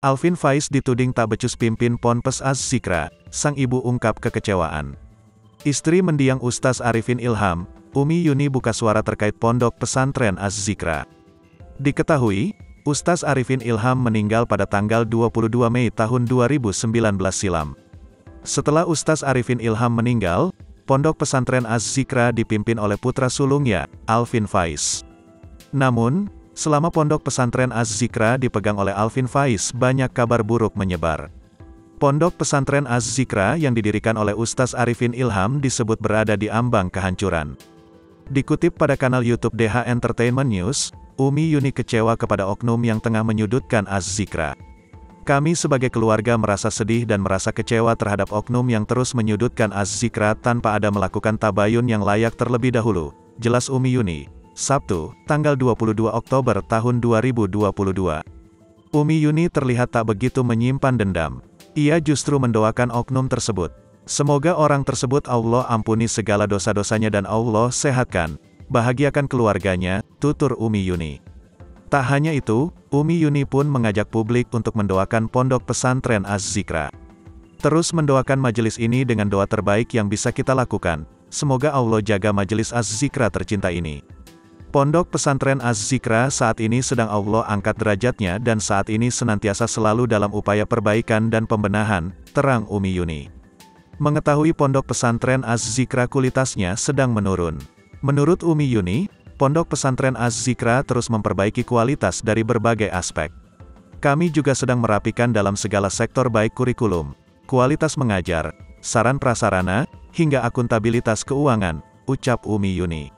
Alvin Faiz dituding tak becus pimpin Ponpes Az-Zikra, sang ibu ungkap kekecewaan. Istri mendiang Ustaz Arifin Ilham, Umi Yuni buka suara terkait pondok pesantren Az-Zikra. Diketahui, Ustaz Arifin Ilham meninggal pada tanggal 22 Mei tahun 2019 silam. Setelah Ustaz Arifin Ilham meninggal, pondok pesantren Az-Zikra dipimpin oleh putra sulungnya, Alvin Faiz. Namun, selama pondok pesantren Az-Zikra dipegang oleh Alvin Faiz, banyak kabar buruk menyebar. Pondok pesantren Az-Zikra yang didirikan oleh Ustaz Arifin Ilham disebut berada di ambang kehancuran. Dikutip pada kanal YouTube DH Entertainment News, Umi Yuni kecewa kepada oknum yang tengah menyudutkan Az-Zikra. Kami sebagai keluarga merasa sedih dan merasa kecewa terhadap oknum yang terus menyudutkan Az-Zikra tanpa ada melakukan tabayun yang layak terlebih dahulu, jelas Umi Yuni. Sabtu, tanggal 22 Oktober tahun 2022. Umi Yuni terlihat tak begitu menyimpan dendam. Ia justru mendoakan oknum tersebut. Semoga orang tersebut Allah ampuni segala dosa-dosanya dan Allah sehatkan, bahagiakan keluarganya, tutur Umi Yuni. Tak hanya itu, Umi Yuni pun mengajak publik untuk mendoakan pondok pesantren Az-Zikra. Terus mendoakan majelis ini dengan doa terbaik yang bisa kita lakukan. Semoga Allah jaga majelis Az-Zikra tercinta ini. Pondok pesantren Az-Zikra saat ini sedang Allah angkat derajatnya dan saat ini senantiasa selalu dalam upaya perbaikan dan pembenahan, terang Umi Yuni. Mengetahui pondok pesantren Az-Zikra kualitasnya sedang menurun. Menurut Umi Yuni, pondok pesantren Az-Zikra terus memperbaiki kualitas dari berbagai aspek. Kami juga sedang merapikan dalam segala sektor baik kurikulum, kualitas mengajar, saran prasarana, hingga akuntabilitas keuangan, ucap Umi Yuni.